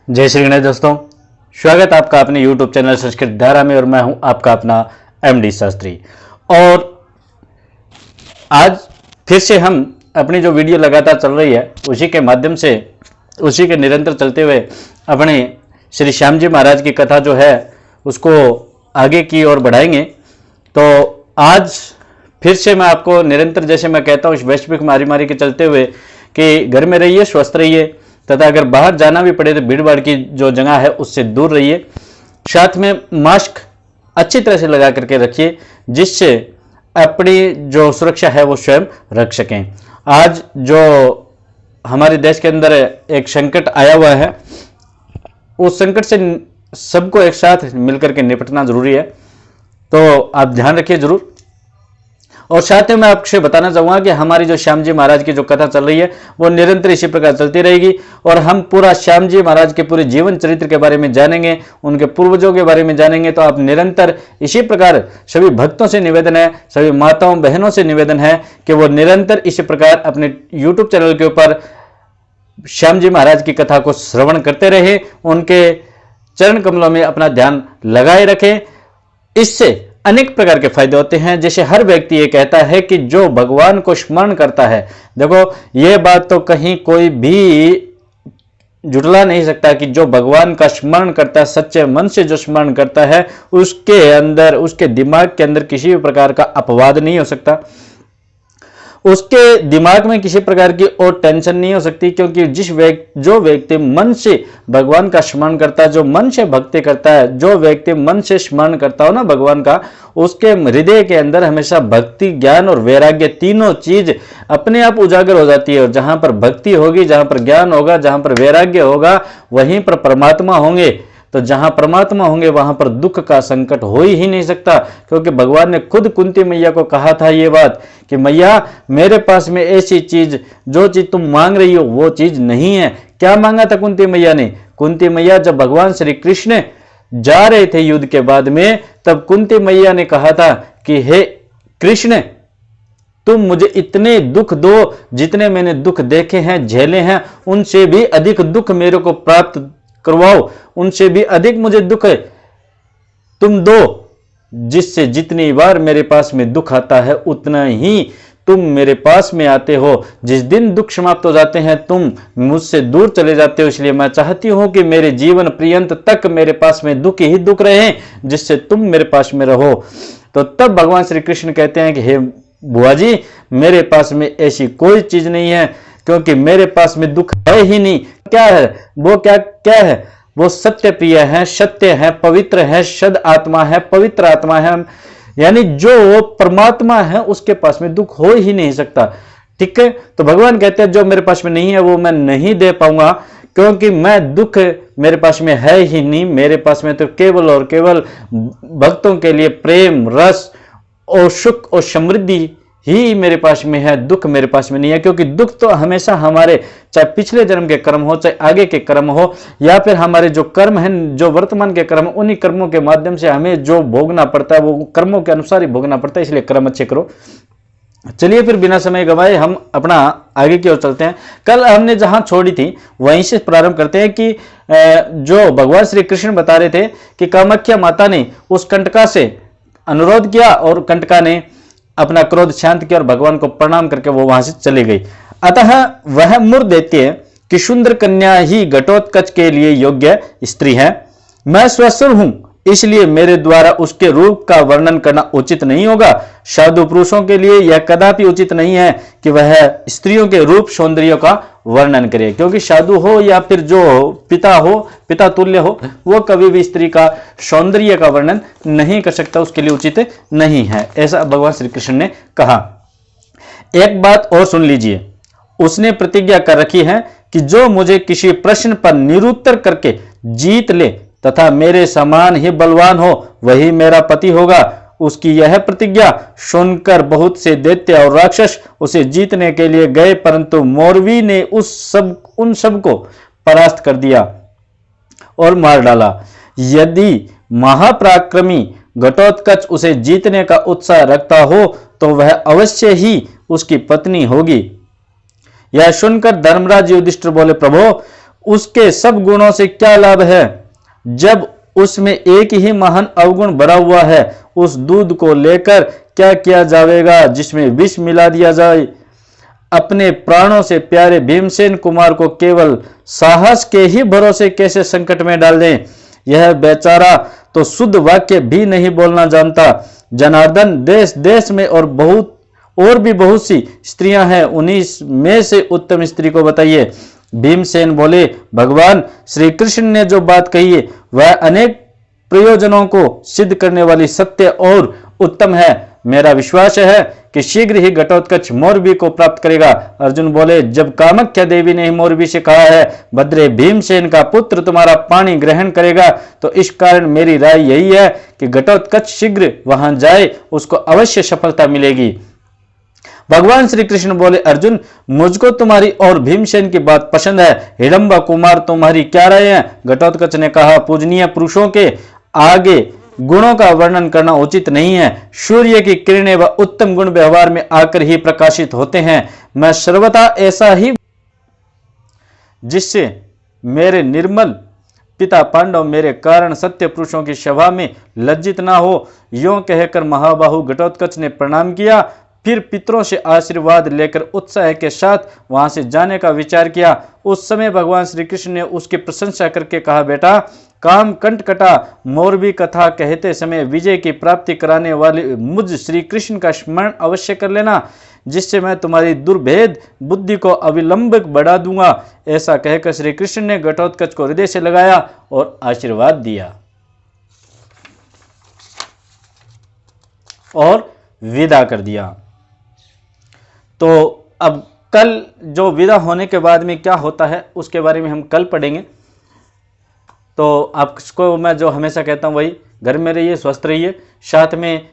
जय श्री गणेश दोस्तों, स्वागत है आपका अपने YouTube चैनल संस्कृत धारा में। और मैं हूं आपका अपना MD शास्त्री। और आज फिर से हम अपनी जो वीडियो लगातार चल रही है उसी के माध्यम से, उसी के निरंतर चलते हुए अपने श्री श्याम जी महाराज की कथा जो है उसको आगे की ओर बढ़ाएंगे। तो आज फिर से मैं आपको निरंतर, जैसे मैं कहता हूँ, इस वैश्विक महामारी के चलते हुए कि घर में रहिए, स्वस्थ रहिए, तथा अगर बाहर जाना भी पड़े तो भीड़ भाड़ की जो जगह है उससे दूर रहिए। साथ में मास्क अच्छी तरह से लगा करके रखिए, जिससे अपनी जो सुरक्षा है वो स्वयं रख सकें। आज जो हमारे देश के अंदर एक संकट आया हुआ है, उस संकट से सबको एक साथ मिलकर के निपटना जरूरी है, तो आप ध्यान रखिए जरूर। और साथ में मैं आपसे बताना चाहूँगा कि हमारी जो श्याम जी महाराज की जो कथा चल रही है वो निरंतर इसी प्रकार चलती रहेगी। और हम पूरा श्याम जी महाराज के पूरे जीवन चरित्र के बारे में जानेंगे, उनके पूर्वजों के बारे में जानेंगे। तो आप निरंतर इसी प्रकार, सभी भक्तों से निवेदन है, सभी माताओं बहनों से निवेदन है कि वो निरंतर इसी प्रकार अपने YouTube चैनल के ऊपर श्याम जी महाराज की कथा को श्रवण करते रहे, उनके चरण कमलों में अपना ध्यान लगाए रखें। इससे अनेक प्रकार के फायदे होते हैं। जैसे हर व्यक्ति ये कहता है कि जो भगवान को स्मरण करता है, देखो ये बात तो कहीं कोई भी जुटला नहीं सकता कि जो भगवान का स्मरण करता है, सच्चे मन से जो स्मरण करता है, उसके अंदर, उसके दिमाग के अंदर किसी भी प्रकार का अपवाद नहीं हो सकता, उसके दिमाग में किसी प्रकार की और टेंशन नहीं हो सकती। क्योंकि जो व्यक्ति मन से भगवान का स्मरण करता है, जो मन से भक्ति करता है, जो व्यक्ति मन से स्मरण करता हो ना भगवान का, उसके हृदय के अंदर हमेशा भक्ति, ज्ञान और वैराग्य तीनों चीज अपने आप उजागर हो जाती है। और जहां पर भक्ति होगी, जहां पर ज्ञान होगा, जहां पर वैराग्य होगा, वहीं पर परमात्मा होंगे। तो जहां परमात्मा होंगे वहां पर दुख का संकट हो ही नहीं सकता। क्योंकि भगवान ने खुद कुंती मैया को कहा था ये बात कि मैया, मेरे पास में ऐसी चीज, जो चीज तुम मांग रही हो वो चीज नहीं है। क्या मांगा था कुंती मैया ने? कुंती मैया जब भगवान श्री कृष्ण जा रहे थे युद्ध के बाद में, तब कुंती मैया ने कहा था कि हे कृष्ण, तुम मुझे इतने दुख दो जितने मैंने दुख देखे हैं, झेले हैं, उनसे भी अधिक दुख मेरे को प्राप्त करवाओ, उनसे भी अधिक मुझे दुख तुम दो, जिससे जितनी बार मेरे पास में दुख आता है उतना ही तुम मेरे पास में आते हो। जिस दिन दुख समाप्त हो जाते हैं तुम मुझसे दूर चले जाते हो। इसलिए मैं चाहती हूं कि मेरे जीवन पर्यंत तक मेरे पास में दुख ही दुख रहे, जिससे तुम मेरे पास में रहो। तो तब भगवान श्री कृष्ण कहते हैं कि हे बुआ जी, मेरे पास में ऐसी कोई चीज नहीं है, क्योंकि मेरे पास में दुख है ही नहीं। क्या है वो? क्या है वो? सत्य प्रिय है, सत्य है, पवित्र है, सद आत्मा है, पवित्र आत्मा है। यानी जो परमात्मा है उसके पास में दुख हो ही नहीं सकता। ठीक है, तो भगवान कहते हैं जो मेरे पास में नहीं है वो मैं नहीं दे पाऊंगा, क्योंकि मैं दुख मेरे पास में है ही नहीं। मेरे पास में तो केवल और केवल भक्तों के लिए प्रेम, रस और सुख और समृद्धि ही मेरे पास में है, दुख मेरे पास में नहीं है। क्योंकि दुख तो हमेशा हमारे, चाहे पिछले जन्म के कर्म हो, चाहे आगे के कर्म हो, या फिर हमारे जो कर्म हैं, जो वर्तमान के कर्म, उन्हीं कर्मों के माध्यम से हमें जो भोगना पड़ता है वो कर्मों के अनुसार ही भोगना पड़ता है। इसलिए कर्म अच्छे करो। चलिए फिर बिना समय गवाए हम अपना आगे की ओर चलते हैं। कल हमने जहां छोड़ी थी वहीं से प्रारंभ करते हैं कि जो भगवान श्री कृष्ण बता रहे थे कि कामाख्या माता ने उस कंटका से अनुरोध किया और कंटका ने अपना क्रोध शांत किया और भगवान को प्रणाम करके वो वहां से चली गई। अतः वह मुर देती है कि सुंदर कन्या ही घटोत्कच के लिए योग्य स्त्री है। मैं स्वसुर हूं, इसलिए मेरे द्वारा उसके रूप का वर्णन करना उचित नहीं होगा। साधु पुरुषों के लिए यह कदापि उचित नहीं है कि वह स्त्रियों के रूप सौंदर्य का वर्णन करे। क्योंकि साधु हो या फिर जो पिता हो, पिता तुल्य हो, वो कभी भी स्त्री का सौंदर्य का वर्णन नहीं कर सकता, उसके लिए उचित नहीं है, ऐसा भगवान श्री कृष्ण ने कहा। एक बात और सुन लीजिए, उसने प्रतिज्ञा कर रखी है कि जो मुझे किसी प्रश्न पर निरुत्तर करके जीत ले तथा मेरे समान ही बलवान हो वही मेरा पति होगा। उसकी यह प्रतिज्ञा सुनकर बहुत से दैत्य और राक्षस उसे जीतने के लिए गए, परंतु मोरवी ने उन सब को परास्त कर दिया और मार डाला। यदि महापराक्रमी घटोत्कच उसे जीतने का उत्साह रखता हो तो वह अवश्य ही उसकी पत्नी होगी। यह सुनकर धर्मराज युधिष्ठिर बोले, प्रभो, उसके सब गुणों से क्या लाभ है जब उसमें एक ही महान अवगुण भरा हुआ है। उस दूध को लेकर क्या किया जाएगा जिसमें विष मिला दिया जाए। अपने प्राणों से प्यारे भीमसेन कुमार को केवल साहस के ही भरोसे कैसे संकट में डाल दें। यह बेचारा तो शुद्ध वाक्य भी नहीं बोलना जानता। जनार्दन, देश देश में और भी बहुत सी स्त्रियां हैं, उन्हीं में से उत्तम स्त्री को बताइए। भीमसेन बोले, भगवान श्री कृष्ण ने जो बात कही है वह अनेक प्रयोजनों को सिद्ध करने वाली सत्य और उत्तम है। मेरा विश्वास है कि शीघ्र ही घटोत्कच मोरबी को प्राप्त करेगा। अर्जुन बोले, जब कामाख्या देवी ने मोरबी से कहा है भद्रे भीमसेन का पुत्र तुम्हारा पानी ग्रहण करेगा, तो इस कारण मेरी राय यही है कि घटोत्कच शीघ्र वहां जाए, उसको अवश्य सफलता मिलेगी। भगवान श्री कृष्ण बोले, अर्जुन मुझको तुम्हारी और भीमसेन की बात पसंद है। हिडम्बा कुमार तुम्हारी क्या राय है? घटोत्कच ने कहा, पूजनीय पुरुषों के आगे गुणों का वर्णन करना उचित नहीं है। सूर्य की किरणें व उत्तम गुण व्यवहार में आकर ही प्रकाशित होते हैं। मैं सर्वथा ऐसा ही जिससे मेरे निर्मल पिता पांडव मेरे कारण सत्य पुरुषों की सभा में लज्जित ना हो। यों कहकर महाबाहु घटोत्कच ने प्रणाम किया, फिर पितरों से आशीर्वाद लेकर उत्साह के साथ वहां से जाने का विचार किया। उस समय भगवान श्री कृष्ण ने उसकी प्रशंसा करके कहा, बेटा काम कंटकटा मोरबी कथा कहते समय विजय की प्राप्ति कराने वाले मुझ श्री कृष्ण का स्मरण अवश्य कर लेना, जिससे मैं तुम्हारी दुर्भेद बुद्धि को अविलंब बढ़ा दूंगा। ऐसा कहकर श्री कृष्ण ने घटोत्कच को हृदय से लगाया और आशीर्वाद दिया और विदा कर दिया। तो अब कल जो विदा होने के बाद में क्या होता है उसके बारे में हम कल पढ़ेंगे। तो आपको मैं जो हमेशा कहता हूं वही, घर में रहिए, स्वस्थ रहिए, साथ में